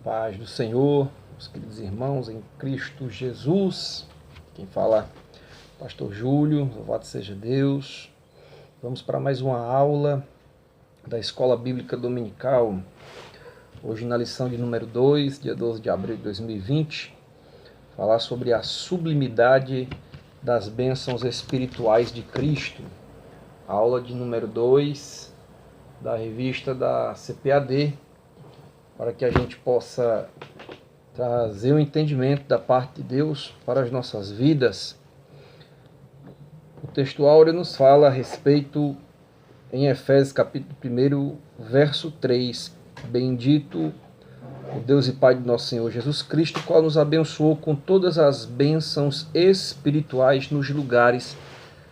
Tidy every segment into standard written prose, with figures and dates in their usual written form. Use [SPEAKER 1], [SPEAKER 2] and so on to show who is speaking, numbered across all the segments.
[SPEAKER 1] Paz do Senhor, meus queridos irmãos em Cristo Jesus. Quem fala é o Pastor Júlio, louvado seja Deus. Vamos para mais uma aula da Escola Bíblica Dominical. Hoje na lição de número 2, dia 12 de abril de 2020, falar sobre a sublimidade das bênçãos espirituais de Cristo. Aula de número 2 da revista da CPAD, para que a gente possa trazer o entendimento da parte de Deus para as nossas vidas. O texto áureo nos fala a respeito, em Efésios capítulo 1, verso 3, bendito o Deus e Pai de nosso Senhor Jesus Cristo, o qual nos abençoou com todas as bênçãos espirituais nos lugares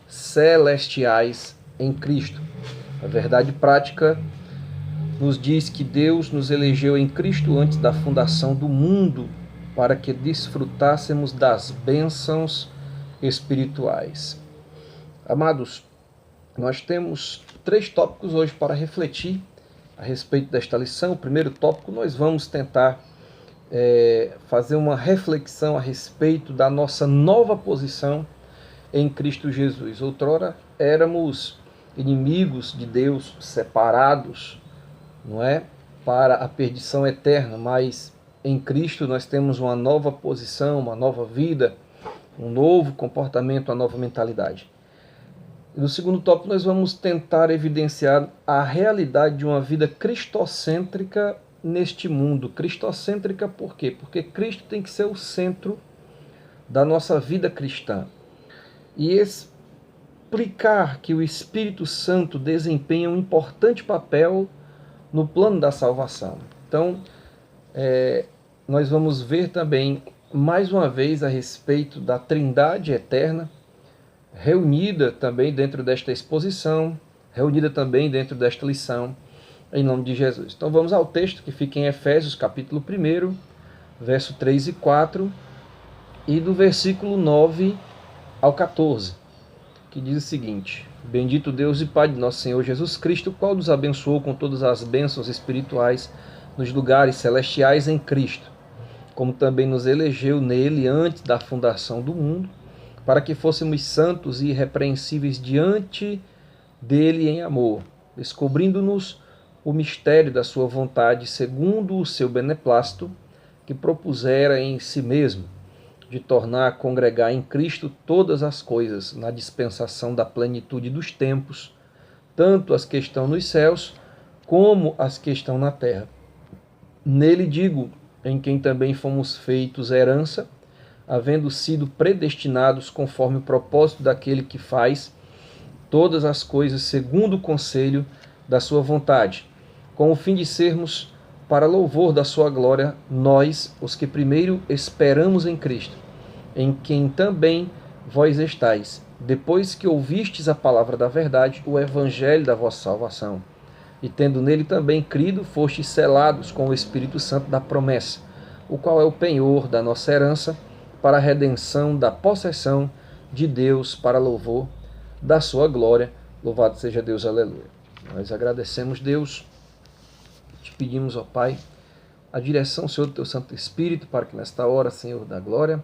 [SPEAKER 1] celestiais em Cristo. A verdade prática nos diz que Deus nos elegeu em Cristo antes da fundação do mundo para que desfrutássemos das bênçãos espirituais. Amados, nós temos 3 tópicos hoje para refletir a respeito desta lição. O primeiro tópico, nós vamos tentar fazer uma reflexão a respeito da nossa nova posição em Cristo Jesus. Outrora éramos inimigos de Deus, separados, não é, para a perdição eterna, mas em Cristo nós temos uma nova posição, uma nova vida, um novo comportamento, uma nova mentalidade. E no segundo tópico nós vamos tentar evidenciar a realidade de uma vida cristocêntrica neste mundo. Cristocêntrica por quê? Porque Cristo tem que ser o centro da nossa vida cristã. E explicar que o Espírito Santo desempenha um importante papel no plano da salvação. Então, nós vamos ver também, mais uma vez, a respeito da Trindade eterna, reunida também dentro desta exposição, reunida também dentro desta lição, em nome de Jesus. Então vamos ao texto que fica em Efésios, capítulo 1, verso 3 e 4, e do versículo 9 ao 14, que diz o seguinte: bendito Deus e Pai de nosso Senhor Jesus Cristo, o qual nos abençoou com todas as bênçãos espirituais nos lugares celestiais em Cristo, como também nos elegeu nele antes da fundação do mundo, para que fôssemos santos e irrepreensíveis diante dele em amor, descobrindo-nos o mistério da sua vontade, segundo o seu beneplácito, que propusera em si mesmo, de tornar a congregar em Cristo todas as coisas, na dispensação da plenitude dos tempos, tanto as que estão nos céus, como as que estão na terra. Nele digo, em quem também fomos feitos herança, havendo sido predestinados conforme o propósito daquele que faz todas as coisas segundo o conselho da sua vontade, com o fim de sermos, para louvor da sua glória, nós, os que primeiro esperamos em Cristo, em quem também vós estáis, depois que ouvistes a palavra da verdade, o evangelho da vossa salvação, e tendo nele também crido, fostes selados com o Espírito Santo da promessa, o qual é o penhor da nossa herança, para a redenção da possessão de Deus, para louvor da sua glória. Louvado seja Deus, aleluia. Nós agradecemos, Deus, te pedimos, ó Pai, a direção, Senhor, do teu Santo Espírito, para que nesta hora, Senhor da glória,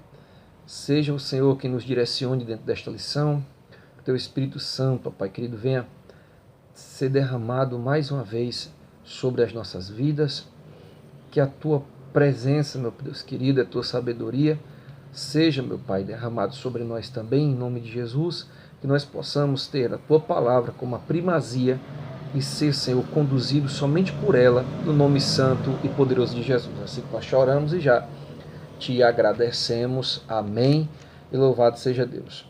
[SPEAKER 1] seja o Senhor quem nos direcione dentro desta lição, que teu Espírito Santo, ó Pai querido, venha ser derramado mais uma vez sobre as nossas vidas, que a tua presença, meu Deus querido, a tua sabedoria, seja, meu Pai, derramado sobre nós também, em nome de Jesus, que nós possamos ter a tua palavra como a primazia e ser, Senhor, conduzido somente por ela, no nome santo e poderoso de Jesus. Assim que nós choramos e já te agradecemos. Amém. E louvado seja Deus.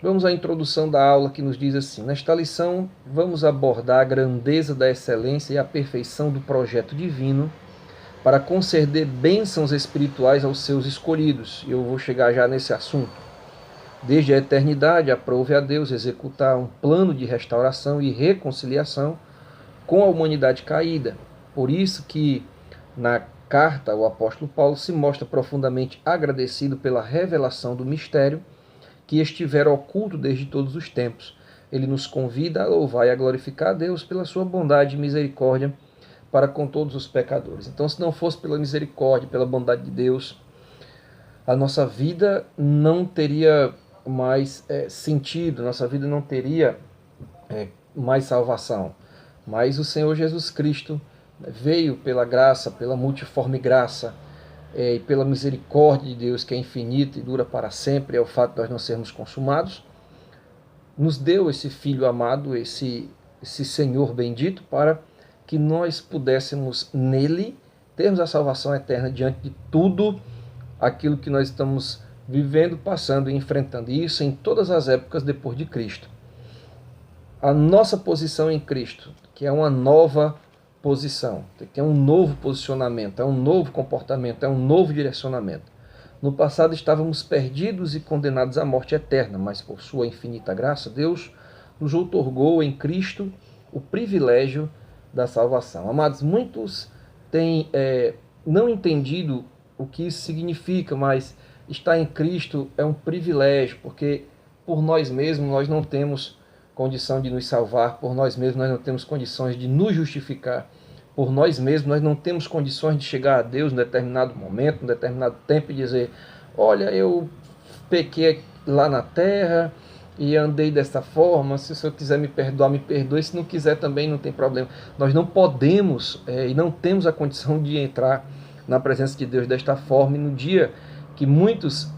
[SPEAKER 1] Vamos à introdução da aula, que nos diz assim: nesta lição vamos abordar a grandeza da excelência e a perfeição do projeto divino para conceder bênçãos espirituais aos seus escolhidos. Eu vou chegar já nesse assunto. Desde a eternidade, aprove a Deus executar um plano de restauração e reconciliação com a humanidade caída. Por isso que na carta o apóstolo Paulo se mostra profundamente agradecido pela revelação do mistério que estivera oculto desde todos os tempos. Ele nos convida a louvar e a glorificar a Deus pela sua bondade e misericórdia para com todos os pecadores. Então, se não fosse pela misericórdia, pela bondade de Deus, a nossa vida não teria mais sentido, nossa vida não teria mais salvação. Mas o Senhor Jesus Cristo veio pela graça, pela multiforme graça, e pela misericórdia de Deus, que é infinita e dura para sempre, é o fato de nós não sermos consumados, nos deu esse Filho amado, esse Senhor bendito, para que nós pudéssemos nele termos a salvação eterna diante de tudo aquilo que nós estamos vivendo, passando e enfrentando. E isso em todas as épocas depois de Cristo. A nossa posição em Cristo, que é uma nova posição, que é um novo posicionamento, é um novo comportamento, é um novo direcionamento. No passado estávamos perdidos e condenados à morte eterna, mas por sua infinita graça, Deus nos outorgou em Cristo o privilégio da salvação. Amados, muitos têm não entendido o que isso significa, mas estar em Cristo é um privilégio, porque por nós mesmos nós não temos condição de nos salvar, por nós mesmos nós não temos condições de nos justificar, por nós mesmos nós não temos condições de chegar a Deus em determinado momento, em determinado tempo e dizer: olha, eu pequei lá na terra e andei dessa forma, se o Senhor quiser me perdoar, me perdoe, se não quiser também não tem problema. Nós não podemos e não temos a condição de entrar na presença de Deus desta forma, e no dia que muitos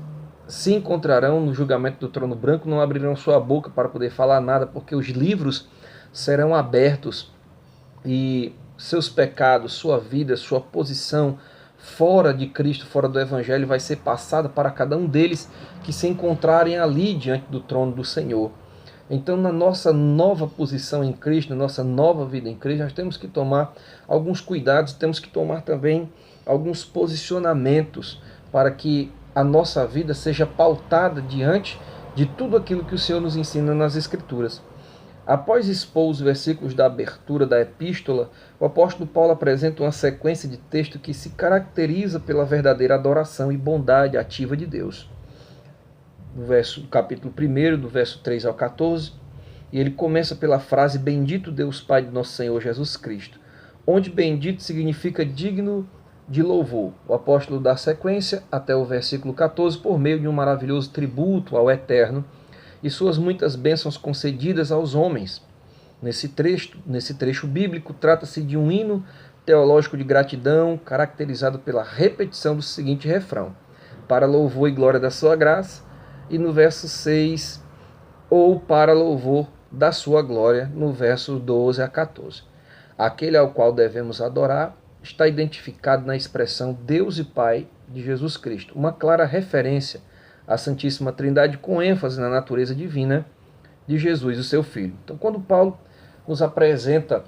[SPEAKER 1] se encontrarão no julgamento do trono branco, não abrirão sua boca para poder falar nada, porque os livros serão abertos e seus pecados, sua vida, sua posição fora de Cristo, fora do Evangelho, vai ser passada para cada um deles que se encontrarem ali diante do trono do Senhor. Então, na nossa nova posição em Cristo, na nossa nova vida em Cristo, nós temos que tomar alguns cuidados, temos que tomar também alguns posicionamentos para que a nossa vida seja pautada diante de tudo aquilo que o Senhor nos ensina nas Escrituras. Após expor os versículos da abertura da epístola, o apóstolo Paulo apresenta uma sequência de texto que se caracteriza pela verdadeira adoração e bondade ativa de Deus. No capítulo 1, do verso 3 ao 14, e ele começa pela frase: bendito Deus Pai de nosso Senhor Jesus Cristo, onde bendito significa digno de louvor. O apóstolo dá sequência até o versículo 14 por meio de um maravilhoso tributo ao Eterno e suas muitas bênçãos concedidas aos homens. Nesse trecho bíblico, trata-se de um hino teológico de gratidão, caracterizado pela repetição do seguinte refrão: para louvor e glória da sua graça, e no verso 6, ou para louvor da sua glória, no verso 12 a 14. Aquele ao qual devemos adorar está identificado na expressão Deus e Pai de Jesus Cristo, uma clara referência à Santíssima Trindade, com ênfase na natureza divina de Jesus, o seu Filho. Então, quando Paulo nos apresenta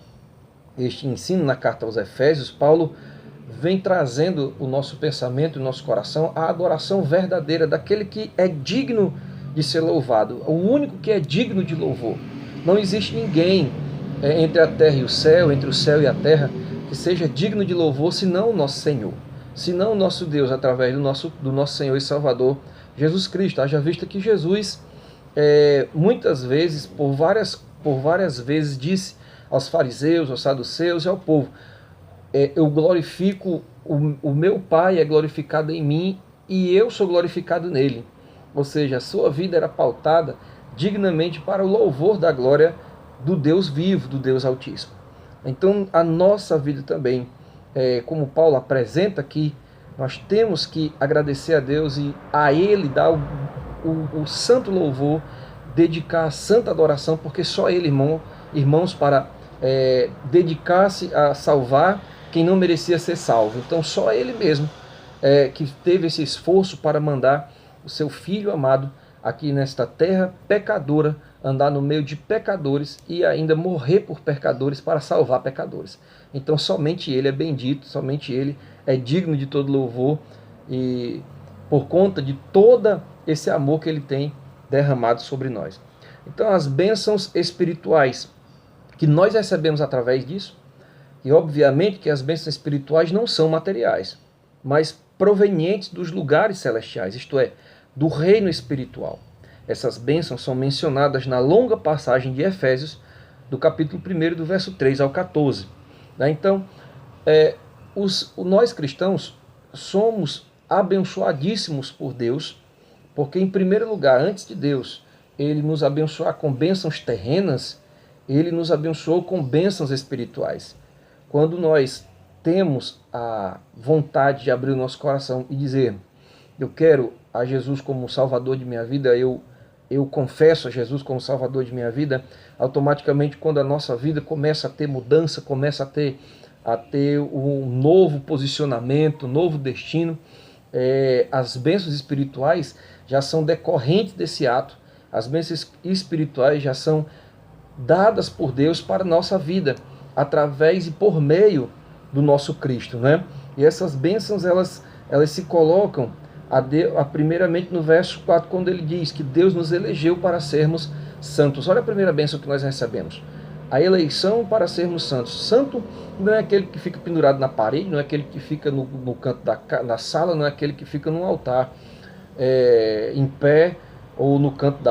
[SPEAKER 1] este ensino na carta aos Efésios, Paulo vem trazendo o nosso pensamento, o nosso coração, à adoração verdadeira daquele que é digno de ser louvado, o único que é digno de louvor. Não existe ninguém entre a terra e o céu, entre o céu e a terra, que seja digno de louvor, senão o nosso Senhor, senão o nosso Deus, através do nosso Senhor e Salvador, Jesus Cristo. Haja vista que Jesus, muitas vezes, por várias vezes, disse aos fariseus, aos saduceus e ao povo: eu glorifico, o meu Pai é glorificado em mim e eu sou glorificado nele. Ou seja, a sua vida era pautada dignamente para o louvor da glória do Deus vivo, do Deus Altíssimo. Então, a nossa vida também, como Paulo apresenta aqui, nós temos que agradecer a Deus e a Ele dar o santo louvor, dedicar a santa adoração, porque só Ele, irmãos, para dedicar-se a salvar quem não merecia ser salvo. Então, só Ele mesmo que teve esse esforço para mandar o seu Filho amado aqui nesta terra pecadora, andar no meio de pecadores e ainda morrer por pecadores para salvar pecadores. Então somente Ele é bendito, somente Ele é digno de todo louvor, e por conta de todo esse amor que Ele tem derramado sobre nós. Então as bênçãos espirituais que nós recebemos através disso, e obviamente que as bênçãos espirituais não são materiais, mas provenientes dos lugares celestiais, isto é, do reino espiritual. Essas bênçãos são mencionadas na longa passagem de Efésios, do capítulo 1, do verso 3 ao 14. Então, Nós cristãos somos abençoadíssimos por Deus, porque em primeiro lugar, antes de Deus, Ele nos abençoar com bênçãos terrenas, Ele nos abençoou com bênçãos espirituais. Quando nós temos a vontade de abrir o nosso coração e dizer, eu quero a Jesus como Salvador de minha vida, eu confesso a Jesus como Salvador de minha vida, automaticamente quando a nossa vida começa a ter mudança, começa a ter um novo posicionamento, um novo destino, as bênçãos espirituais já são decorrentes desse ato, as bênçãos espirituais já são dadas por Deus para a nossa vida, através e por meio do nosso Cristo, né? E essas bênçãos, elas se colocam primeiramente no verso 4, quando ele diz que Deus nos elegeu para sermos santos. Olha a primeira bênção que nós recebemos. A eleição para sermos santos. Santo não é aquele que fica pendurado na parede, não é aquele que fica no canto da sala, não é aquele que fica no altar, em pé, ou no canto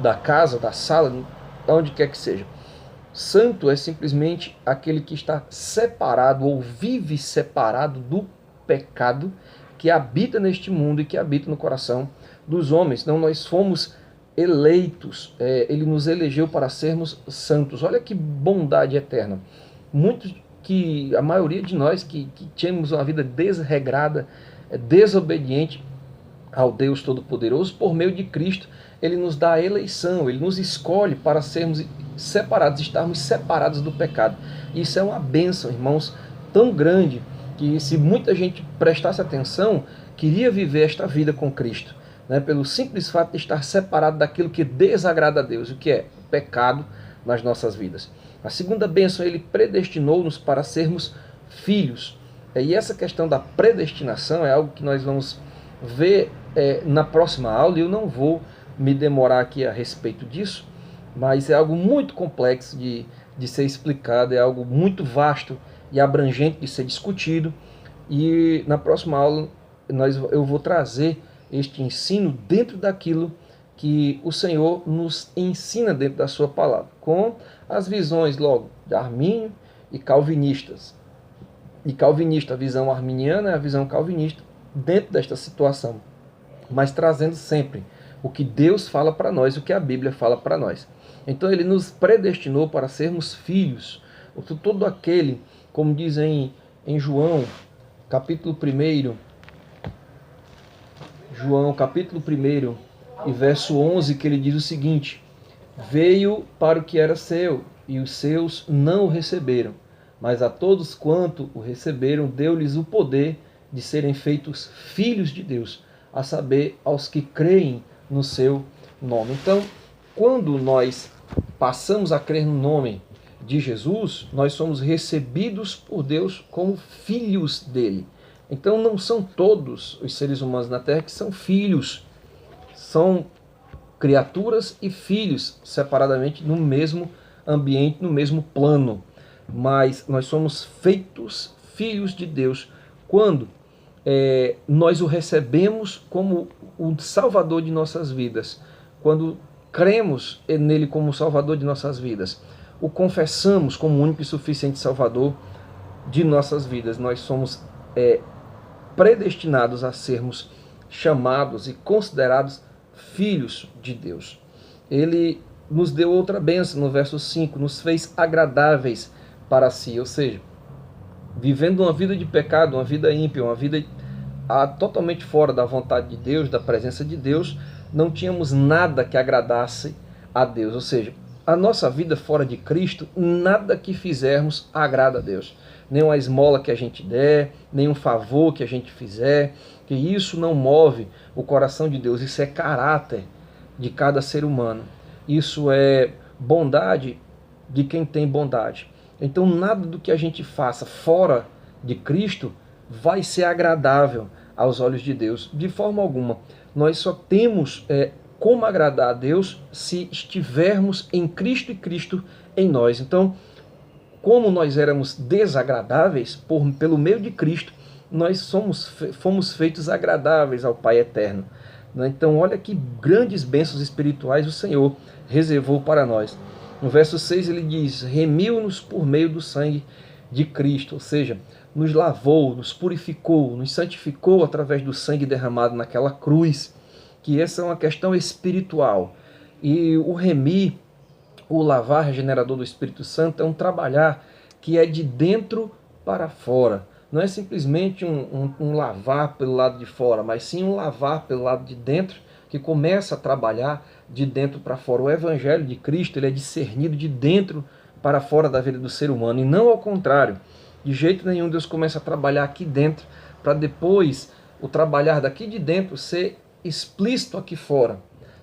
[SPEAKER 1] da casa, da sala, onde quer que seja. Santo é simplesmente aquele que está separado ou vive separado do pecado que habita neste mundo e que habita no coração dos homens. Não, nós fomos eleitos, ele nos elegeu para sermos santos. Olha que bondade eterna. A maioria de nós que tínhamos uma vida desregrada, desobediente ao Deus Todo-Poderoso, por meio de Cristo, ele nos dá a eleição, ele nos escolhe para sermos separados, estarmos separados do pecado. Isso é uma bênção, irmãos, tão grande, que se muita gente prestasse atenção, queria viver esta vida com Cristo, né, pelo simples fato de estar separado daquilo que desagrada a Deus, o que é o pecado nas nossas vidas. A segunda bênção, ele predestinou-nos para sermos filhos. E essa questão da predestinação é algo que nós vamos ver na próxima aula, e eu não vou me demorar aqui a respeito disso, mas é algo muito complexo de ser explicado, é algo muito vasto e abrangente de ser discutido, e na próxima aula eu vou trazer este ensino dentro daquilo que o Senhor nos ensina dentro da sua palavra, com as visões logo de Armínio e calvinistas. E calvinista, a visão arminiana é a visão calvinista dentro desta situação, mas trazendo sempre o que Deus fala para nós, o que a Bíblia fala para nós. Então ele nos predestinou para sermos filhos. Todo aquele, como dizem em João, capítulo 1, João, capítulo 1, e verso 11, que ele diz o seguinte: veio para o que era seu, e os seus não o receberam, mas a todos quanto o receberam, deu-lhes o poder de serem feitos filhos de Deus, a saber, aos que creem no seu nome. Então, quando nós passamos a crer no nome de Jesus, nós somos recebidos por Deus como filhos dele. Então, não são todos os seres humanos na Terra que são filhos, são criaturas e filhos separadamente no mesmo ambiente, no mesmo plano, mas nós somos feitos filhos de Deus quando nós o recebemos como o Salvador de nossas vidas, quando cremos nele como o Salvador de nossas vidas, o confessamos como o único e suficiente Salvador de nossas vidas. Nós somos predestinados a sermos chamados e considerados filhos de Deus. Ele nos deu outra bênção no verso 5, nos fez agradáveis para si, ou seja, vivendo uma vida de pecado, uma vida ímpia, uma vida totalmente fora da vontade de Deus, da presença de Deus, não tínhamos nada que agradasse a Deus. Ou seja, a nossa vida fora de Cristo, nada que fizermos agrada a Deus. Nem uma esmola que a gente der, nem um favor que a gente fizer, que isso não move o coração de Deus. Isso é caráter de cada ser humano. Isso é bondade de quem tem bondade. Então nada do que a gente faça fora de Cristo vai ser agradável aos olhos de Deus, de forma alguma. Nós só temos como agradar a Deus se estivermos em Cristo e Cristo em nós. Então, como nós éramos desagradáveis, pelo meio de Cristo, nós fomos feitos agradáveis ao Pai Eterno. Então, olha que grandes bênçãos espirituais o Senhor reservou para nós. No verso 6 ele diz: remiu-nos por meio do sangue de Cristo, ou seja, nos lavou, nos purificou, nos santificou através do sangue derramado naquela cruz, que essa é uma questão espiritual. E o remir, o lavar regenerador do Espírito Santo, é um trabalhar que é de dentro para fora. Não é simplesmente um lavar pelo lado de fora, mas sim um lavar pelo lado de dentro, que começa a trabalhar de dentro para fora. O Evangelho de Cristo, ele é discernido de dentro para fora da vida do ser humano, e não ao contrário. De jeito nenhum Deus começa a trabalhar aqui dentro, para depois o trabalhar daqui de dentro ser explícito aqui fora.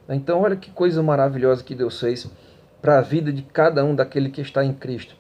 [SPEAKER 1] Então olha que coisa maravilhosa que Deus fez para a vida de cada um daquele que está em Cristo.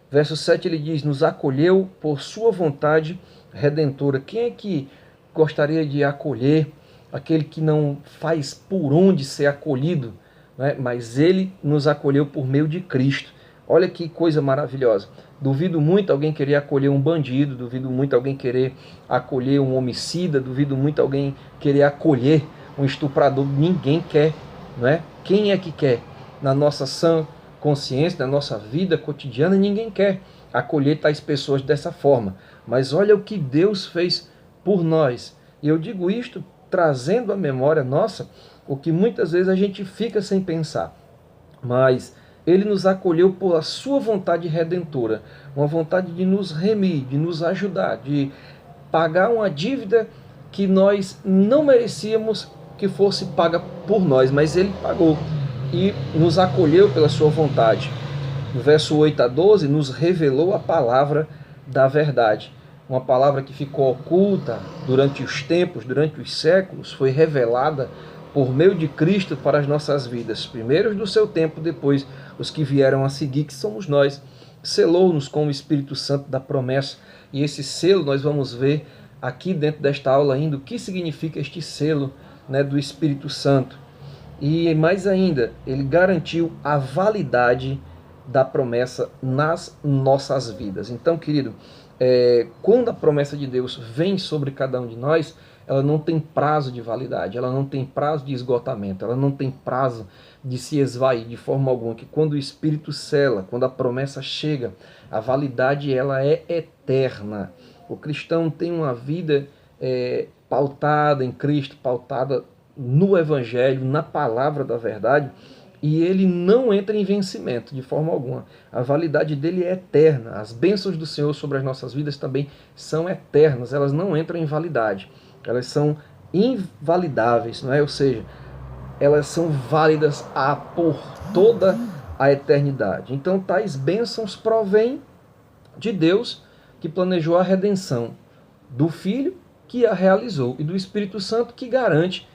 [SPEAKER 1] Verso 7 ele diz, nos acolheu por sua vontade redentora. Quem é que gostaria de acolher aquele que não faz por onde ser acolhido, né? Mas ele nos acolheu por meio de Cristo. Olha que coisa maravilhosa. Duvido muito alguém querer acolher um bandido, duvido muito alguém querer acolher um homicida, duvido muito alguém querer acolher um estuprador. Ninguém quer, né? Quem é que quer? Na nossa sã consciência, na nossa vida cotidiana, ninguém quer acolher tais pessoas dessa forma. Mas olha o que Deus fez por nós. E eu digo isto trazendo à memória nossa o que muitas vezes a gente fica sem pensar. Mas ele nos acolheu por a sua vontade redentora, uma vontade de nos remir, de nos ajudar, de pagar uma dívida que nós não merecíamos que fosse paga por nós, mas ele pagou e nos acolheu pela sua vontade. No verso 8 a 12, nos revelou a palavra da verdade. Uma palavra que ficou oculta durante os tempos, durante os séculos, foi revelada por meio de Cristo para as nossas vidas. Primeiros do seu tempo, depois os que vieram a seguir, que somos nós. Selou-nos com o Espírito Santo da promessa. E esse selo nós vamos ver aqui dentro desta aula ainda o que significa este selo, né, do Espírito Santo. E mais ainda, ele garantiu a validade da promessa nas nossas vidas. Então, querido, quando a promessa de Deus vem sobre cada um de nós, ela não tem prazo de validade, ela não tem prazo de esgotamento, ela não tem prazo de se esvair de forma alguma, que quando o Espírito sela, quando a promessa chega, a validade ela é eterna. O cristão tem uma vida pautada em Cristo, pautada no Evangelho, na palavra da verdade, e ele não entra em vencimento de forma alguma. A validade dele é eterna. As bênçãos do Senhor sobre as nossas vidas também são eternas, elas não entram em validade, elas são invalidáveis, não é? Ou seja, elas são válidas por toda a eternidade. Então tais bênçãos provêm de Deus, que planejou a redenção, do Filho que a realizou e do Espírito Santo que garante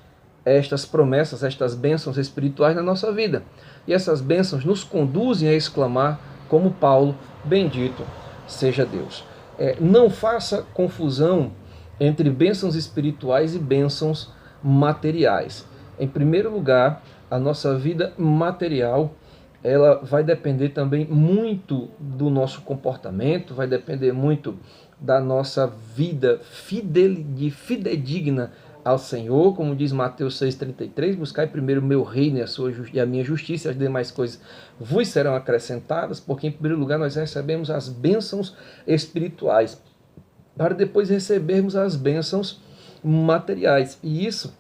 [SPEAKER 1] estas promessas, estas bênçãos espirituais na nossa vida. E essas bênçãos nos conduzem a exclamar, como Paulo, bendito seja Deus. Não faça confusão entre bênçãos espirituais e bênçãos materiais. Em primeiro lugar, a nossa vida material, ela vai depender também muito do nosso comportamento, vai depender muito da nossa vida fidedigna ao Senhor, como diz Mateus 6,33, buscai primeiro o meu reino e a minha justiça, as demais coisas vos serão acrescentadas, porque em primeiro lugar nós recebemos as bênçãos espirituais, para depois recebermos as bênçãos materiais. E isso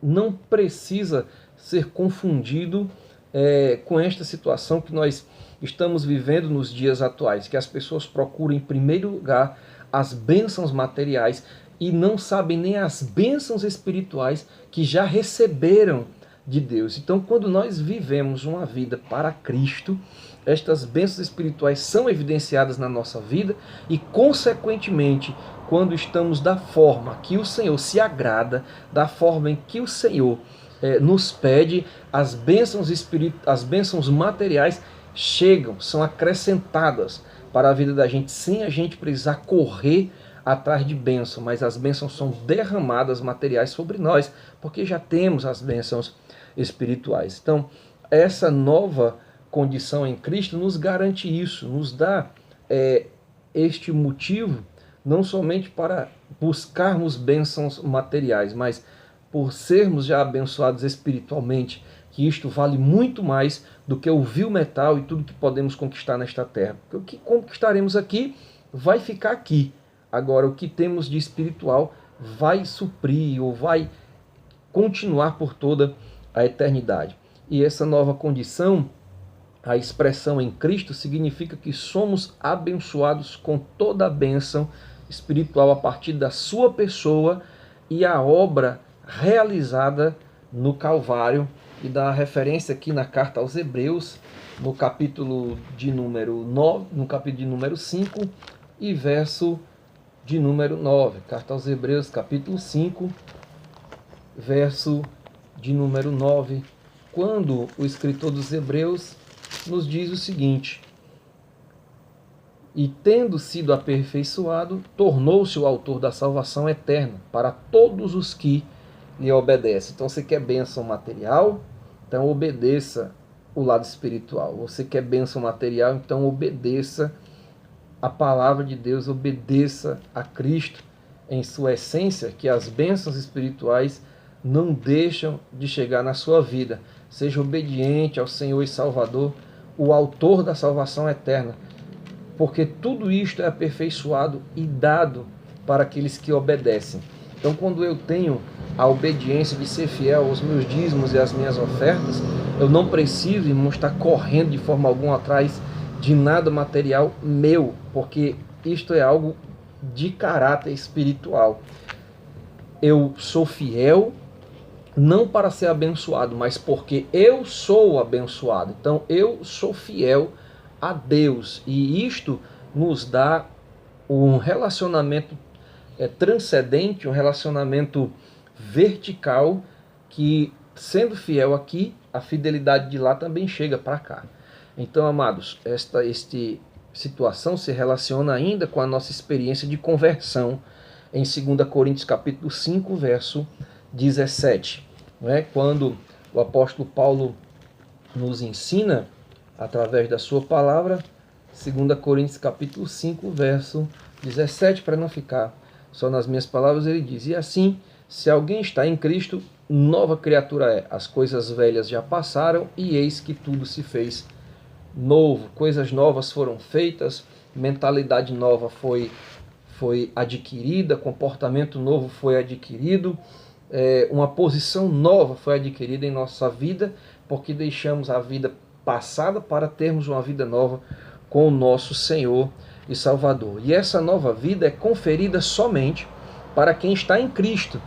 [SPEAKER 1] não precisa ser confundido com esta situação que nós estamos vivendo nos dias atuais, que as pessoas procuram em primeiro lugar as bênçãos materiais e não sabem nem as bênçãos espirituais que já receberam de Deus. Então, quando nós vivemos uma vida para Cristo, estas bênçãos espirituais são evidenciadas na nossa vida e, consequentemente, quando estamos da forma que o Senhor se agrada, da forma em que o Senhor nos pede, as bênçãos materiais chegam, são acrescentadas para a vida da gente, sem a gente precisar correr atrás de bênção, mas as bênçãos são derramadas materiais sobre nós, porque já temos as bênçãos espirituais. Então, essa nova condição em Cristo nos garante isso, nos dá este motivo, não somente para buscarmos bênçãos materiais, mas por sermos já abençoados espiritualmente, que isto vale muito mais do que o vil metal e tudo que podemos conquistar nesta terra. Porque o que conquistaremos aqui vai ficar aqui. Agora, o que temos de espiritual vai suprir ou vai continuar por toda a eternidade. E essa nova condição, a expressão em Cristo, significa que somos abençoados com toda a bênção espiritual a partir da sua pessoa e a obra realizada no Calvário. E dá referência aqui na carta aos Hebreus, no capítulo de número 9, no capítulo de número 5 e verso de número 9. Carta aos Hebreus, capítulo 5, verso de número 9, quando o escritor dos Hebreus nos diz o seguinte: e tendo sido aperfeiçoado, tornou-se o autor da salvação eterna para todos os que lhe obedecem. Então, você quer bênção material? Então, obedeça o lado espiritual. Você quer bênção material? Então, obedeça a palavra de Deus, obedeça a Cristo em sua essência, que as bênçãos espirituais não deixam de chegar na sua vida. Seja obediente ao Senhor e Salvador, o autor da salvação eterna, porque tudo isto é aperfeiçoado e dado para aqueles que obedecem. Então, quando eu tenho a obediência de ser fiel aos meus dízimos e às minhas ofertas, eu não preciso, irmão, estar correndo de forma alguma atrás de nada material meu, porque isto é algo de caráter espiritual. Eu sou fiel não para ser abençoado, mas porque eu sou abençoado. Então, eu sou fiel a Deus, e isto nos dá um relacionamento transcendente, um relacionamento vertical, que, sendo fiel aqui, a fidelidade de lá também chega para cá. Então, amados, esta situação se relaciona ainda com a nossa experiência de conversão em 2 Coríntios capítulo 5, verso 17. Não é? Quando o apóstolo Paulo nos ensina, através da sua palavra, 2 Coríntios capítulo 5, verso 17, para não ficar só nas minhas palavras, ele diz: e assim, se alguém está em Cristo, nova criatura é. As coisas velhas já passaram, e eis que tudo se fez novo. Coisas novas foram feitas, mentalidade nova foi adquirida, comportamento novo foi adquirido, uma posição nova foi adquirida em nossa vida, porque deixamos a vida passada para termos uma vida nova com o nosso Senhor e Salvador. E essa nova vida é conferida somente para quem está em Cristo.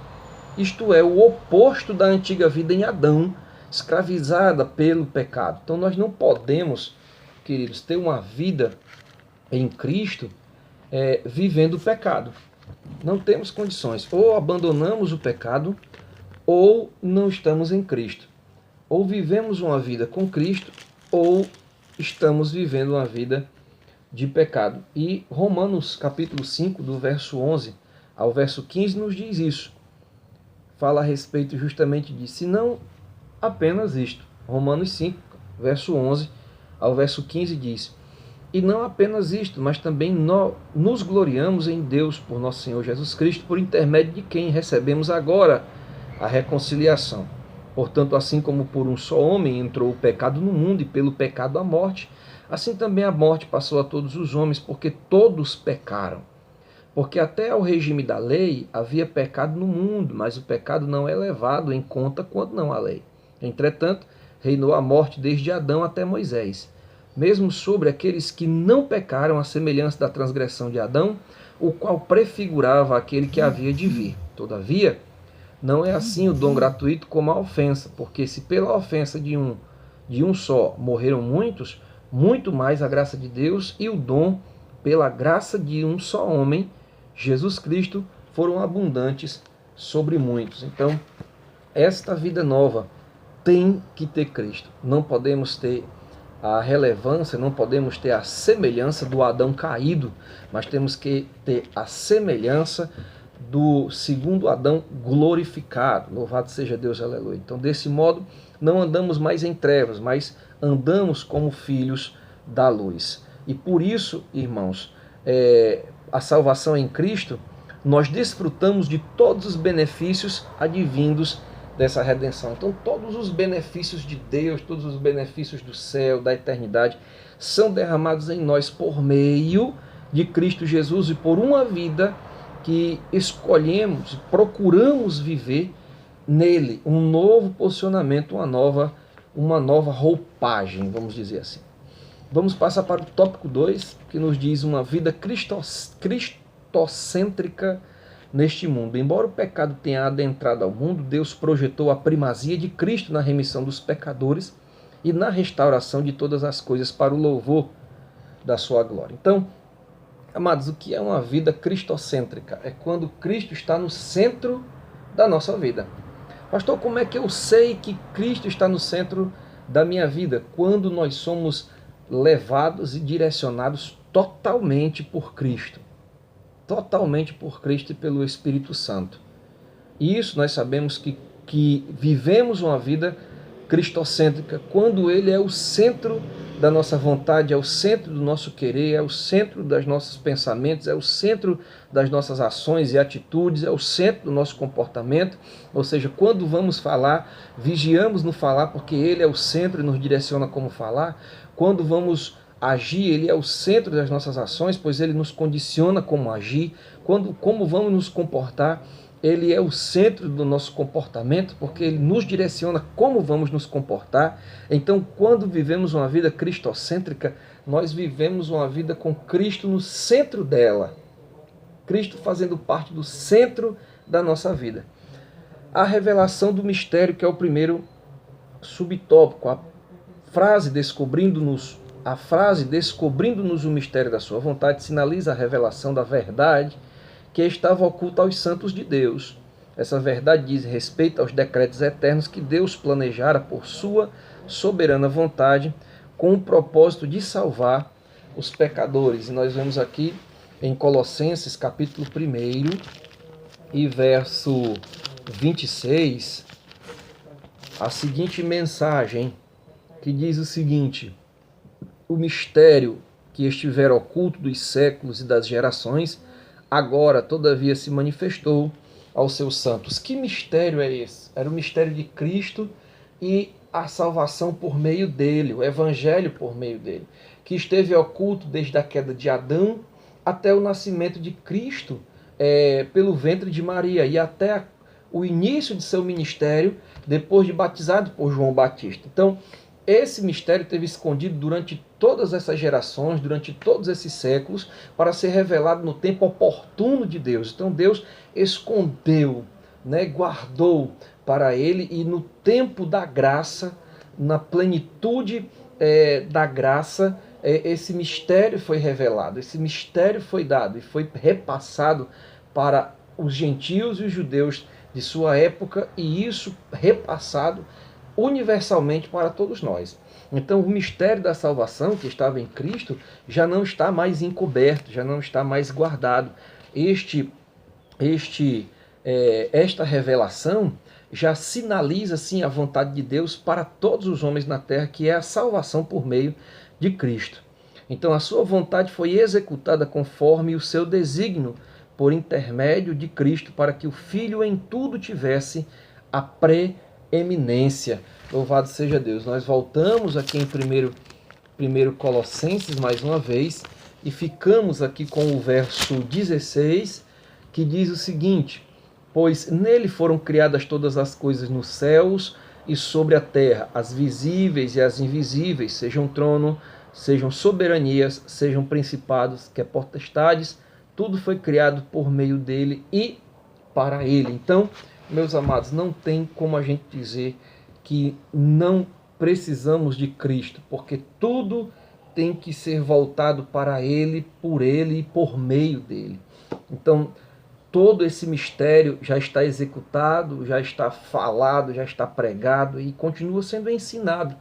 [SPEAKER 1] Isto é, o oposto da antiga vida em Adão, escravizada pelo pecado. Então nós não podemos, queridos, ter uma vida em Cristo vivendo o pecado. Não temos condições. Ou abandonamos o pecado, ou não estamos em Cristo. Ou vivemos uma vida com Cristo, ou estamos vivendo uma vida de pecado. E Romanos capítulo 5, do verso 11 ao verso 15, nos diz isso. Fala a respeito justamente disso, e não apenas isto. Romanos 5, verso 11 ao verso 15 diz: e não apenas isto, mas também nós nos gloriamos em Deus por nosso Senhor Jesus Cristo, por intermédio de quem recebemos agora a reconciliação. Portanto, assim como por um só homem entrou o pecado no mundo, e pelo pecado a morte, assim também a morte passou a todos os homens, porque todos pecaram. Porque até ao regime da lei havia pecado no mundo, mas o pecado não é levado em conta quando não há lei. Entretanto, reinou a morte desde Adão até Moisés, mesmo sobre aqueles que não pecaram, à semelhança da transgressão de Adão, o qual prefigurava aquele que havia de vir. Todavia, não é assim o dom gratuito como a ofensa, porque se pela ofensa de um só morreram muitos, muito mais a graça de Deus e o dom pela graça de um só homem, Jesus Cristo, foram abundantes sobre muitos. Então, esta vida nova tem que ter Cristo. Não podemos ter a relevância, não podemos ter a semelhança do Adão caído, mas temos que ter a semelhança do segundo Adão glorificado. Louvado seja Deus, aleluia. Então, desse modo, não andamos mais em trevas, mas andamos como filhos da luz. E por isso, irmãos, a salvação em Cristo, nós desfrutamos de todos os benefícios advindos dessa redenção. Então, todos os benefícios de Deus, todos os benefícios do céu, da eternidade, são derramados em nós por meio de Cristo Jesus e por uma vida que escolhemos, procuramos viver nele, um novo posicionamento, uma nova roupagem, vamos dizer assim. Vamos passar para o tópico 2, que nos diz uma vida cristocêntrica neste mundo. Embora o pecado tenha adentrado ao mundo, Deus projetou a primazia de Cristo na remissão dos pecadores e na restauração de todas as coisas para o louvor da sua glória. Então, amados, o que é uma vida cristocêntrica? É quando Cristo está no centro da nossa vida. Pastor, como é que eu sei que Cristo está no centro da minha vida? Quando nós somos levados e direcionados totalmente por Cristo. Totalmente por Cristo e pelo Espírito Santo. E isso nós sabemos que vivemos uma vida cristocêntrica quando Ele é o centro da nossa vontade, é o centro do nosso querer, é o centro dos nossos pensamentos, é o centro das nossas ações e atitudes, é o centro do nosso comportamento. Ou seja, quando vamos falar, vigiamos no falar porque Ele é o centro e nos direciona como falar. Quando vamos agir, Ele é o centro das nossas ações, pois Ele nos condiciona como agir. Como vamos nos comportar, Ele é o centro do nosso comportamento, porque Ele nos direciona como vamos nos comportar. Então, quando vivemos uma vida cristocêntrica, nós vivemos uma vida com Cristo no centro dela. Cristo fazendo parte do centro da nossa vida. A revelação do mistério, que é o primeiro subtópico, a frase descobrindo-nos o mistério da sua vontade, sinaliza a revelação da verdade que estava oculta aos santos de Deus. Essa verdade diz respeito aos decretos eternos que Deus planejara por sua soberana vontade, com o propósito de salvar os pecadores. E nós vemos aqui em Colossenses capítulo 1 e verso 26, a seguinte mensagem, que diz o seguinte: o mistério que estivera oculto dos séculos e das gerações, agora, todavia, se manifestou aos seus santos. Que mistério é esse? Era o mistério de Cristo e a salvação por meio dele, o evangelho por meio dele, que esteve oculto desde a queda de Adão até o nascimento de Cristo pelo ventre de Maria e até o início de seu ministério, depois de batizado por João Batista. Então, esse mistério teve escondido durante todas essas gerações, durante todos esses séculos, para ser revelado no tempo oportuno de Deus. Então Deus escondeu, guardou para ele, e no tempo da graça, na plenitude da graça, esse mistério foi revelado, esse mistério foi dado e foi repassado para os gentios e os judeus de sua época, e isso repassado universalmente para todos nós. Então o mistério da salvação que estava em Cristo já não está mais encoberto, já não está mais guardado. Esta revelação já sinaliza sim a vontade de Deus para todos os homens na terra, que é a salvação por meio de Cristo. Então a sua vontade foi executada conforme o seu desígnio por intermédio de Cristo, para que o Filho em tudo tivesse a preeminência. Louvado seja Deus. Nós voltamos aqui em 1 Colossenses mais uma vez e ficamos aqui com o verso 16, que diz o seguinte: pois nele foram criadas todas as coisas nos céus e sobre a terra, as visíveis e as invisíveis, sejam trono, sejam soberanias, sejam principados, que é potestades, tudo foi criado por meio dele e para ele. Então, meus amados, não tem como a gente dizer que não precisamos de Cristo, porque tudo tem que ser voltado para Ele, por Ele e por meio dele. Então, todo esse mistério já está executado, já está falado, já está pregado e continua sendo ensinado.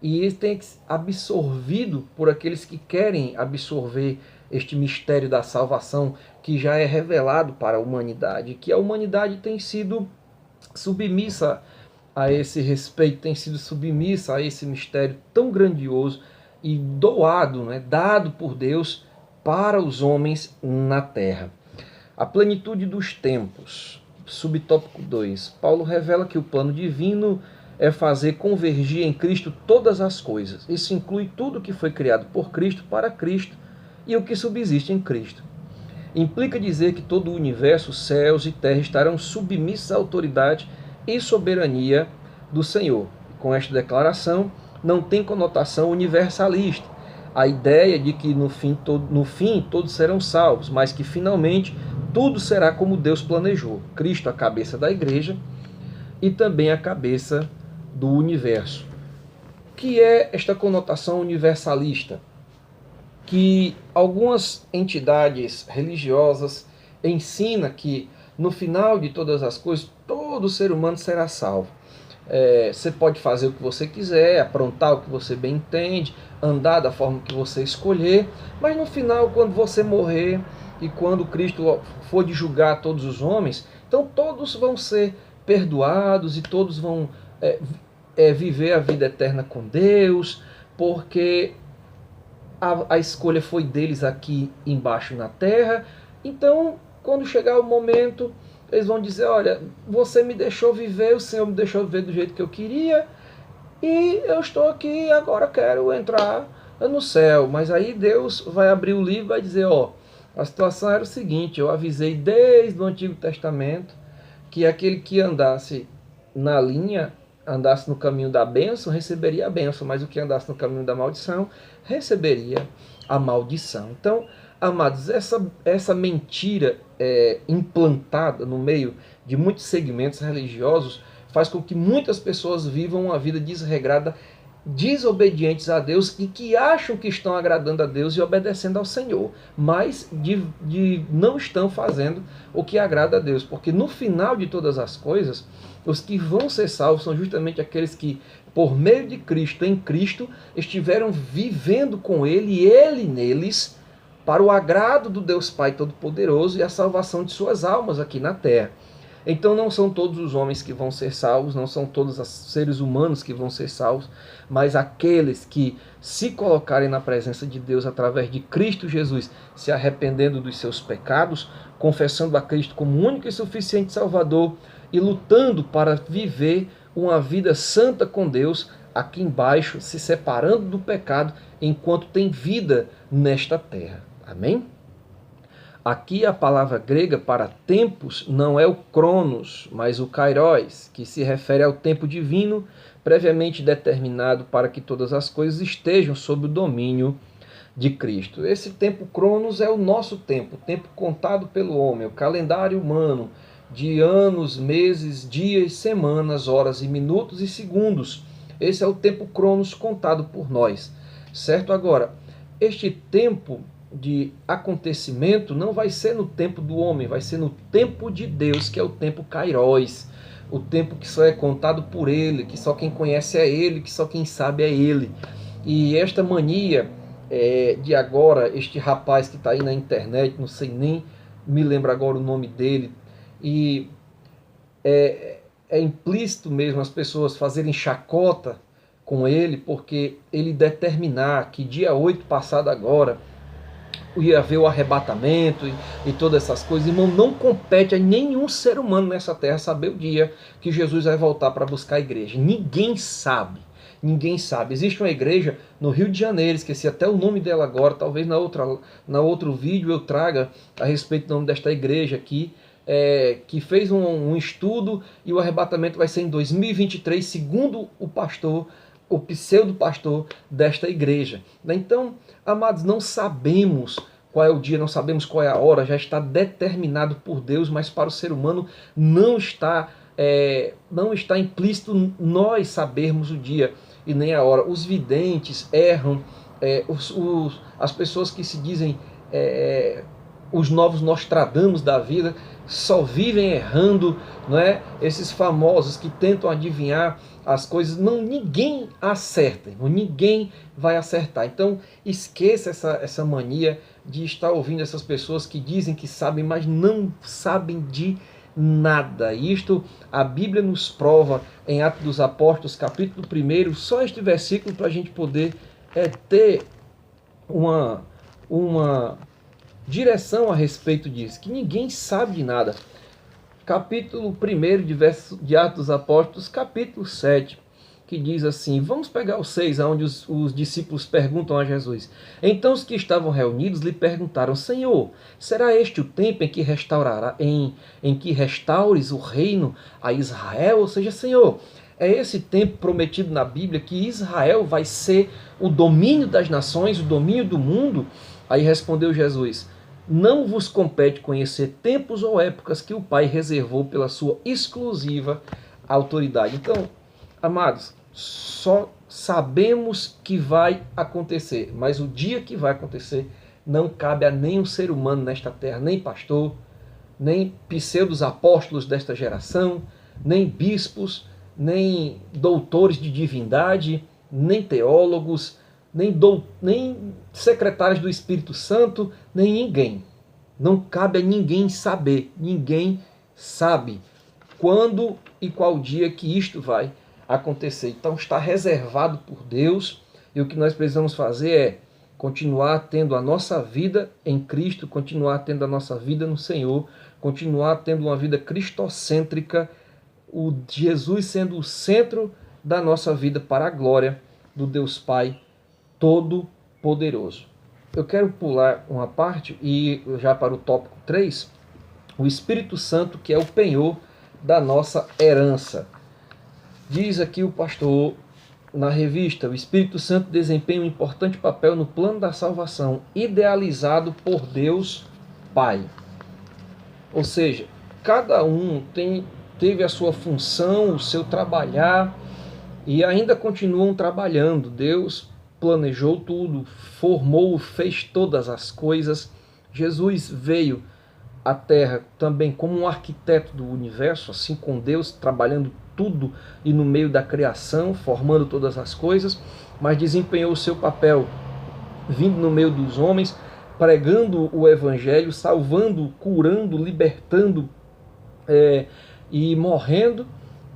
[SPEAKER 1] E ele tem que ser absorvido por aqueles que querem absorver este mistério da salvação, que já é revelado para a humanidade, que a humanidade tem sido submissa a esse respeito, tem sido submissa a esse mistério tão grandioso e doado, dado por Deus para os homens na terra. A plenitude dos tempos, subtópico 2. Paulo revela que o plano divino é fazer convergir em Cristo todas as coisas. Isso inclui tudo que foi criado por Cristo, para Cristo e o que subsiste em Cristo. Implica dizer que todo o universo, céus e terra estarão submissos à autoridade e soberania do Senhor. Com esta declaração, não tem conotação universalista, a ideia de que no fim todos serão salvos, mas que finalmente tudo será como Deus planejou. Cristo a cabeça da igreja e também a cabeça do universo. O que é esta conotação universalista? Que algumas entidades religiosas ensinam que no final de todas as coisas, todo ser humano será salvo. Você pode fazer o que você quiser, aprontar o que você bem entende, andar da forma que você escolher, mas no final, quando você morrer e quando Cristo for de julgar todos os homens, então todos vão ser perdoados e todos vão viver a vida eterna com Deus, porque a escolha foi deles aqui embaixo na terra. Então, quando chegar o momento, eles vão dizer, olha, você me deixou viver, o Senhor me deixou viver do jeito que eu queria, e eu estou aqui, agora quero entrar no céu. Mas aí Deus vai abrir o livro e vai dizer, ó, a situação era o seguinte, eu avisei desde o Antigo Testamento que aquele que andasse na linha, andasse no caminho da bênção, receberia a bênção, mas o que andasse no caminho da maldição, receberia a maldição. Então, amados, essa mentira implantada no meio de muitos segmentos religiosos faz com que muitas pessoas vivam uma vida desregrada, desobedientes a Deus e que acham que estão agradando a Deus e obedecendo ao Senhor, mas não estão fazendo o que agrada a Deus, porque no final de todas as coisas, os que vão ser salvos são justamente aqueles que, por meio de Cristo, em Cristo, estiveram vivendo com Ele e Ele neles, para o agrado do Deus Pai Todo-Poderoso e a salvação de suas almas aqui na terra. Então não são todos os homens que vão ser salvos, não são todos os seres humanos que vão ser salvos, mas aqueles que se colocarem na presença de Deus através de Cristo Jesus, se arrependendo dos seus pecados, confessando a Cristo como único e suficiente Salvador e lutando para viver uma vida santa com Deus aqui embaixo, se separando do pecado enquanto tem vida nesta terra. Amém? Aqui a palavra grega para tempos não é o cronos, mas o kairos, que se refere ao tempo divino previamente determinado para que todas as coisas estejam sob o domínio de Cristo. Esse tempo cronos é o nosso tempo, o tempo contado pelo homem, o calendário humano de anos, meses, dias, semanas, horas e minutos e segundos. Esse é o tempo cronos contado por nós, certo? Agora, este tempo de acontecimento não vai ser no tempo do homem, vai ser no tempo de Deus, que é o tempo kairos, o tempo que só é contado por Ele, que só quem conhece é Ele, que só quem sabe é Ele. E esta mania de agora, este rapaz que está aí na internet, não sei nem, me lembro agora o nome dele, e é implícito mesmo as pessoas fazerem chacota com ele, porque ele determinar que dia 8 passado agora ia haver o arrebatamento e todas essas coisas. Irmão, não compete a nenhum ser humano nessa terra saber o dia que Jesus vai voltar para buscar a igreja. Ninguém sabe. Ninguém sabe. Existe uma igreja no Rio de Janeiro, esqueci até o nome dela agora, talvez na outro vídeo eu traga a respeito do nome desta igreja aqui, que fez um estudo e o arrebatamento vai ser em 2023, segundo o pastor, o pseudo-pastor desta igreja. Então, amados, não sabemos qual é o dia, não sabemos qual é a hora, já está determinado por Deus, mas para o ser humano não está implícito nós sabermos o dia e nem a hora. Os videntes erram, as pessoas que se dizem os novos Nostradamus da vida só vivem errando, não é? Esses famosos que tentam adivinhar as coisas, ninguém acerta, ninguém vai acertar. Então esqueça essa mania de estar ouvindo essas pessoas que dizem que sabem, mas não sabem de nada. Isto a Bíblia nos prova em Atos dos Apóstolos, capítulo 1, só este versículo para a gente poder ter uma direção a respeito disso, que ninguém sabe de nada. Capítulo 1 de Atos dos Apóstolos, capítulo 7. que diz assim, vamos pegar o 6, onde os discípulos perguntam a Jesus. Então os que estavam reunidos lhe perguntaram, Senhor, será este o tempo em que restaures o reino a Israel? Ou seja, Senhor, é esse tempo prometido na Bíblia que Israel vai ser o domínio das nações, o domínio do mundo? Aí respondeu Jesus, não vos compete conhecer tempos ou épocas que o Pai reservou pela sua exclusiva autoridade. Então, amados, só sabemos que vai acontecer, mas o dia que vai acontecer não cabe a nenhum ser humano nesta terra, nem pastor, nem pseudos apóstolos desta geração, nem bispos, nem doutores de divindade, nem teólogos, nem secretários do Espírito Santo, nem ninguém. Não cabe a ninguém saber, ninguém sabe quando e qual dia que isto vai acontecer. Então está reservado por Deus, e o que nós precisamos fazer é continuar tendo a nossa vida em Cristo, continuar tendo a nossa vida no Senhor, continuar tendo uma vida cristocêntrica, o Jesus sendo o centro da nossa vida para a glória do Deus Pai Todo-Poderoso. Eu quero pular uma parte e já para o tópico 3, o Espírito Santo, que é o penhor da nossa herança. Diz aqui o pastor na revista, o Espírito Santo desempenha um importante papel no plano da salvação, idealizado por Deus Pai. Ou seja, cada um teve a sua função, o seu trabalhar, e ainda continuam trabalhando. Deus planejou tudo, formou, fez todas as coisas. Jesus veio à Terra também como um arquiteto do universo, assim com Deus, trabalhando tudo e no meio da criação, formando todas as coisas, mas desempenhou o seu papel vindo no meio dos homens, pregando o Evangelho, salvando, curando, libertando e morrendo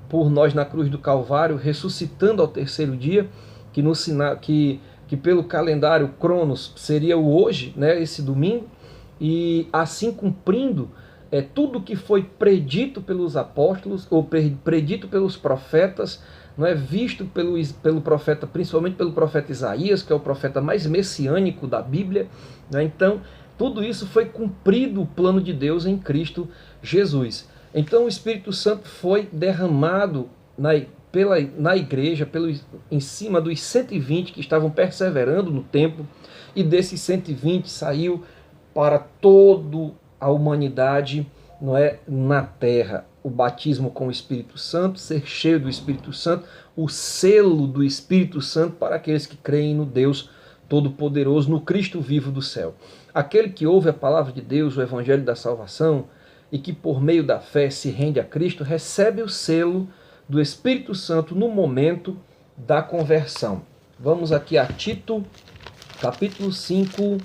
[SPEAKER 1] por nós na cruz do Calvário, ressuscitando ao terceiro dia, que pelo calendário Cronos seria o hoje, né, esse domingo, e assim cumprindo tudo que foi predito pelos apóstolos, ou predito pelos profetas, não é, visto pelo profeta, principalmente pelo profeta Isaías, que é o profeta mais messiânico da Bíblia, né? Então, tudo isso foi cumprido o plano de Deus em Cristo Jesus. Então, o Espírito Santo foi derramado na igreja, em cima dos 120 que estavam perseverando no templo, e desses 120 saiu para toda a humanidade, não é, na terra. O batismo com o Espírito Santo, ser cheio do Espírito Santo, o selo do Espírito Santo para aqueles que creem no Deus Todo-Poderoso, no Cristo vivo do céu. Aquele que ouve a palavra de Deus, o Evangelho da salvação, e que por meio da fé se rende a Cristo, recebe o selo do Espírito Santo no momento da conversão. Vamos aqui a Tito, capítulo 5,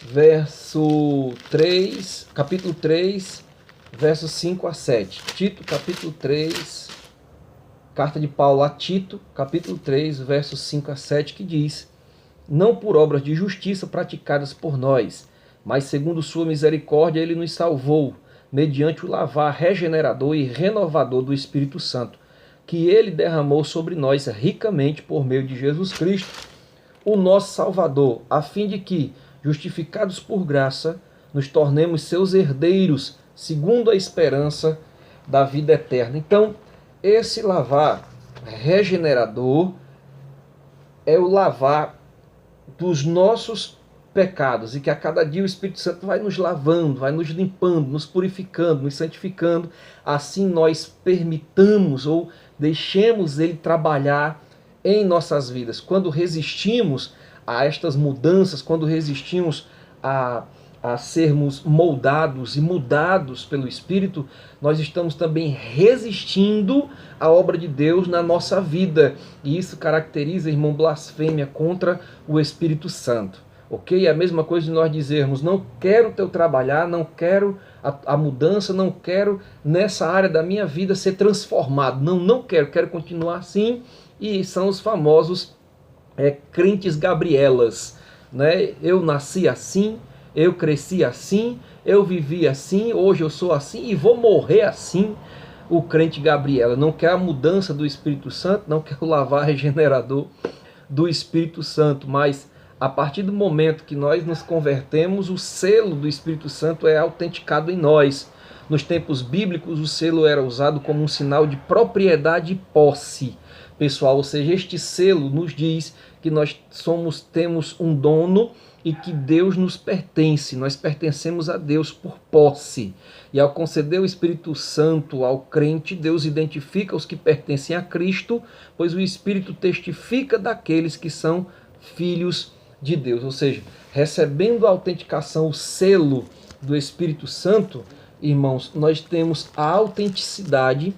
[SPEAKER 1] verso 3, capítulo 3, versos 5 a 7. Tito, capítulo 3, carta de Paulo a Tito, capítulo 3, versos 5 a 7, que diz: não por obras de justiça praticadas por nós, mas segundo sua misericórdia ele nos salvou, mediante o lavar regenerador e renovador do Espírito Santo, que ele derramou sobre nós ricamente por meio de Jesus Cristo, o nosso Salvador, a fim de que, justificados por graça, nos tornemos seus herdeiros, segundo a esperança da vida eterna. Então, esse lavar regenerador é o lavar dos nossos pecados, e que a cada dia o Espírito Santo vai nos lavando, vai nos limpando, nos purificando, nos santificando. Assim nós permitamos ou deixemos ele trabalhar em nossas vidas. Quando resistimos a estas mudanças, quando resistimos a sermos moldados e mudados pelo Espírito, nós estamos também resistindo à obra de Deus na nossa vida. E isso caracteriza, irmão, blasfêmia contra o Espírito Santo. Ok? É a mesma coisa de nós dizermos: não quero o teu trabalhar, não quero a mudança, não quero nessa área da minha vida ser transformado. Não quero continuar assim. E são os famosos crentes Gabrielas, né? Eu nasci assim, eu cresci assim, eu vivi assim, hoje eu sou assim e vou morrer assim. o crente Gabriela, não quer a mudança do Espírito Santo, não quer o lavar regenerador do Espírito Santo, mas a partir do momento que nós nos convertemos, o selo do Espírito Santo é autenticado em nós. Nos tempos bíblicos, o selo era usado como um sinal de propriedade e posse pessoal, ou seja, este selo nos diz que nós temos um dono e que Deus nos pertence, nós pertencemos a Deus por posse. E ao conceder o Espírito Santo ao crente, Deus identifica os que pertencem a Cristo, pois o Espírito testifica daqueles que são filhos de Deus. Ou seja, recebendo a autenticação, o selo do Espírito Santo, irmãos, nós temos a autenticidade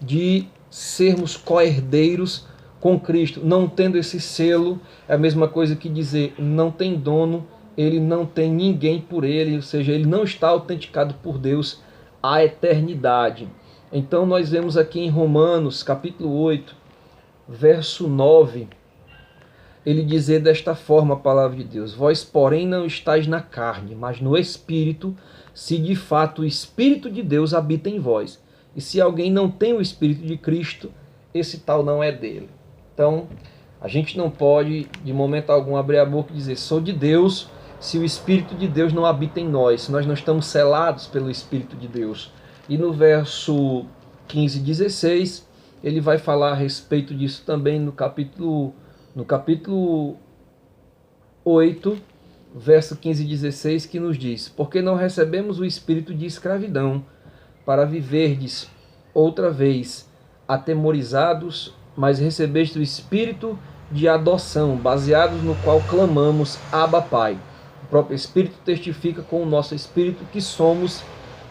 [SPEAKER 1] de sermos co-herdeiros com Cristo. Não tendo esse selo, é a mesma coisa que dizer não tem dono, ele não tem ninguém por ele, ou seja, ele não está autenticado por Deus à eternidade. Então nós vemos aqui em Romanos, capítulo 8, verso 9, ele dizer desta forma a palavra de Deus: vós, porém, não estáis na carne, mas no Espírito, se de fato o Espírito de Deus habita em vós. E se alguém não tem o Espírito de Cristo, esse tal não é dele. Então, a gente não pode, de momento algum, abrir a boca e dizer sou de Deus, se o Espírito de Deus não habita em nós, se nós não estamos selados pelo Espírito de Deus. E no verso 15 e 16, ele vai falar a respeito disso também no capítulo 8, verso 15 e 16, que nos diz: porque não recebemos o espírito de escravidão, para viverdes outra vez atemorizados, mas recebeste o espírito de adoção, baseados no qual clamamos Abba Pai. O próprio Espírito testifica com o nosso espírito que somos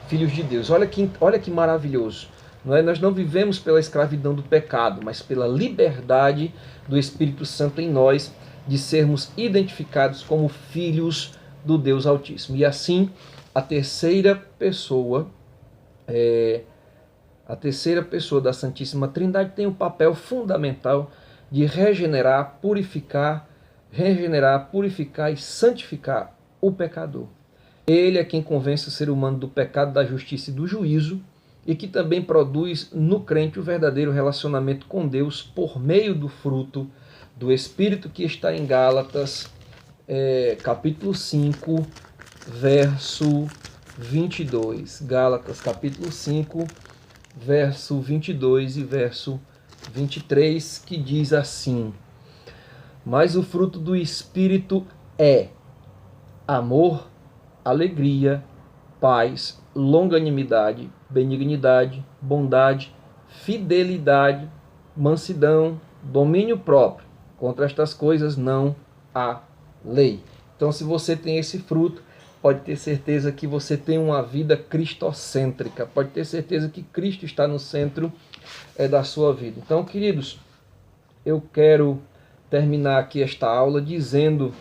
[SPEAKER 1] filhos de Deus. Olha que maravilhoso. Não é? Nós não vivemos pela escravidão do pecado, mas pela liberdade do Espírito Santo em nós, de sermos identificados como filhos do Deus Altíssimo. E assim, a terceira pessoa da Santíssima Trindade tem um papel fundamental de regenerar, purificar e santificar o pecador. Ele é quem convence o ser humano do pecado, da justiça e do juízo, e que também produz no crente o verdadeiro relacionamento com Deus por meio do fruto do Espírito, que está em Gálatas, capítulo 5, verso 22. Gálatas, capítulo 5, verso 22 e verso 23, que diz assim: mas o fruto do Espírito é amor, alegria, paz, longanimidade, benignidade, bondade, fidelidade, mansidão, domínio próprio. Contra estas coisas não há lei. Então, se você tem esse fruto, pode ter certeza que você tem uma vida cristocêntrica. Pode ter certeza que Cristo está no centro da sua vida. Então, queridos, eu quero terminar aqui esta aula dizendo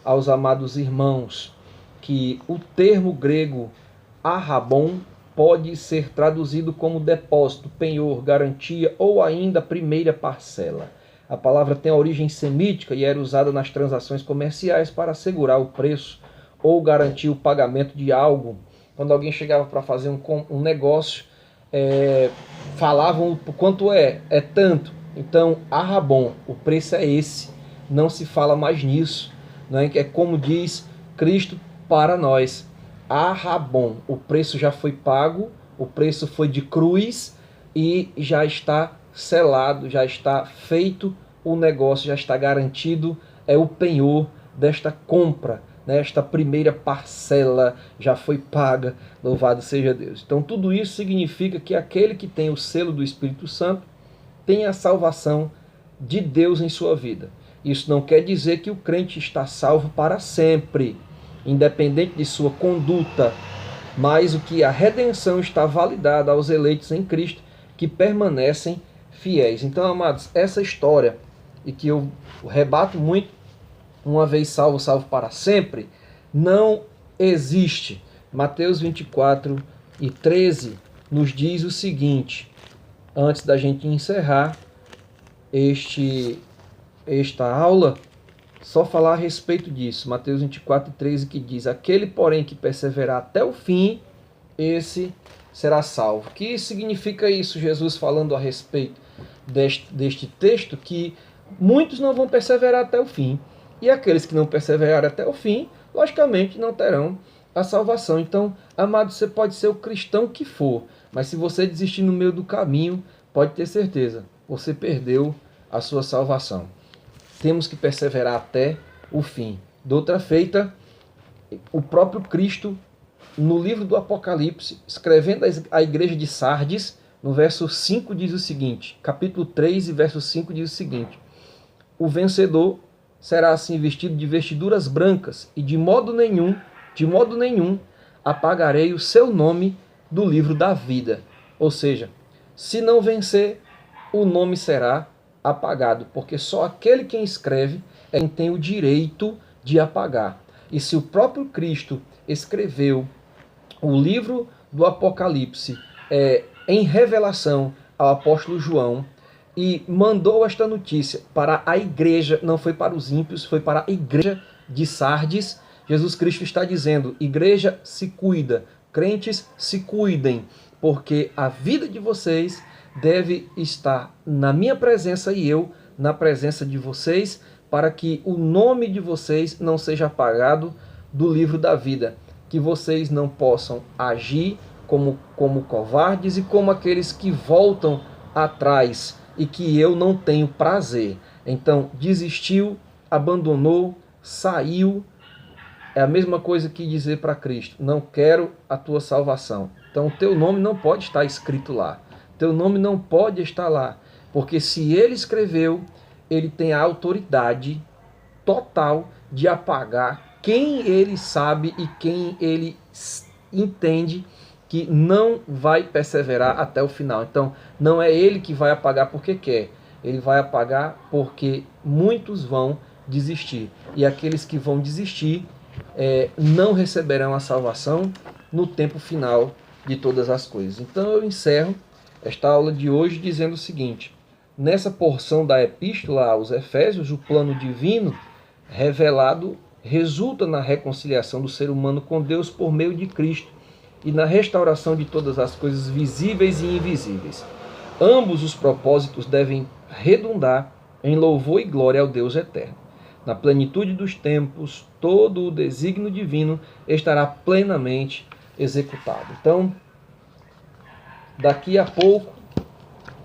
[SPEAKER 1] aos amados irmãos que o termo grego arrabon pode ser traduzido como depósito, penhor, garantia ou ainda primeira parcela. A palavra tem a origem semítica e era usada nas transações comerciais para assegurar o preço ou garantir o pagamento de algo. Quando alguém chegava para fazer um negócio, falavam quanto é tanto. Então, arrabon, o preço é esse, não se fala mais nisso, né? É como diz Cristo para nós, arrabon, o preço já foi pago, o preço foi de cruz e já está selado, já está feito o negócio, já está garantido, é o penhor desta compra, né? Esta primeira parcela já foi paga, louvado seja Deus. Então tudo isso significa que aquele que tem o selo do Espírito Santo tem a salvação de Deus em sua vida. Isso não quer dizer que o crente está salvo para sempre, independente de sua conduta, mas o que a redenção está validada aos eleitos em Cristo, que permanecem fiéis. Então, amados, essa história, e que eu rebato muito, uma vez salvo, salvo para sempre, não existe. Mateus 24 e 13 nos diz o seguinte, antes da gente encerrar esta aula, só falar a respeito disso. Mateus 24 e 13, que diz: aquele, porém, que perseverar até o fim, esse será salvo. O que significa isso, Jesus falando a respeito deste texto? Que muitos não vão perseverar até o fim. E aqueles que não perseverarem até o fim, logicamente não terão a salvação. Então, amado, você pode ser o cristão que for, mas se você desistir no meio do caminho, pode ter certeza, você perdeu a sua salvação. Temos que perseverar até o fim. De outra feita, o próprio Cristo, no livro do Apocalipse, escrevendo à igreja de Sardes, no verso 5 diz o seguinte, capítulo 3 e verso 5 diz o seguinte: o vencedor será assim vestido de vestiduras brancas, e de modo nenhum, apagarei o seu nome do livro da vida. Ou seja, se não vencer, o nome será apagado, porque só aquele quem escreve é quem tem o direito de apagar. E se o próprio Cristo escreveu o livro do Apocalipse em revelação ao apóstolo João, e mandou esta notícia para a igreja, não foi para os ímpios, foi para a igreja de Sardes, Jesus Cristo está dizendo: igreja, se cuida, crentes, se cuidem, porque a vida de vocês deve estar na minha presença e eu na presença de vocês, para que o nome de vocês não seja apagado do livro da vida, que vocês não possam agir como covardes e como aqueles que voltam atrás e que eu não tenho prazer. Então, desistiu, abandonou, saiu. É a mesma coisa que dizer para Cristo: não quero a tua salvação. Então, teu nome não pode estar escrito lá. Teu nome não pode estar lá. Porque se ele escreveu, ele tem a autoridade total de apagar quem ele sabe e quem ele entende que não vai perseverar até o final. Então, não é ele que vai apagar porque quer. Ele vai apagar porque muitos vão desistir. E aqueles que vão desistir não receberão a salvação no tempo final de todas as coisas. Então, eu encerro esta aula de hoje dizendo o seguinte: nessa porção da epístola aos Efésios, o plano divino revelado resulta na reconciliação do ser humano com Deus por meio de Cristo e na restauração de todas as coisas visíveis e invisíveis. Ambos os propósitos devem redundar em louvor e glória ao Deus eterno. Na plenitude dos tempos, todo o desígnio divino estará plenamente executado. Então, daqui a pouco,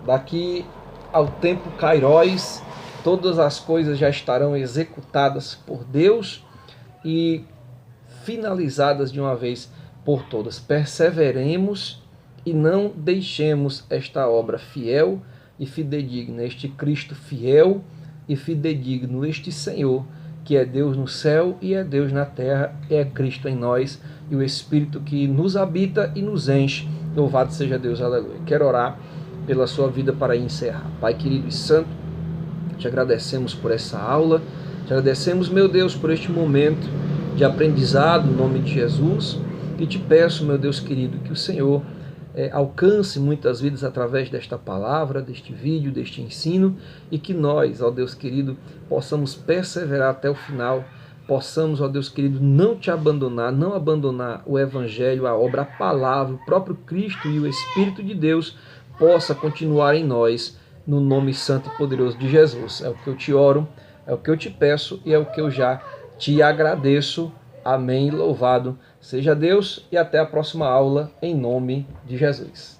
[SPEAKER 1] daqui ao tempo Kairos, todas as coisas já estarão executadas por Deus e finalizadas de uma vez por todas. Perseveremos e não deixemos esta obra fiel e fidedigna, este Cristo fiel e fidedigno, este Senhor, que é Deus no céu e é Deus na terra, é Cristo em nós e o Espírito que nos habita e nos enche. Louvado seja Deus, aleluia. Quero orar pela sua vida para encerrar. Pai querido e santo, te agradecemos por essa aula, te agradecemos, meu Deus, por este momento de aprendizado, no nome de Jesus, e te peço, meu Deus querido, que o Senhor alcance muitas vidas através desta palavra, deste vídeo, deste ensino, e que nós, ó Deus querido, possamos perseverar até o final, possamos, ó Deus querido, não te abandonar, não abandonar o Evangelho, a obra, a palavra, o próprio Cristo e o Espírito de Deus possa continuar em nós, no nome santo e poderoso de Jesus. É o que eu te oro, é o que eu te peço e é o que eu já te agradeço. Amém. Louvado seja Deus e até a próxima aula, em nome de Jesus.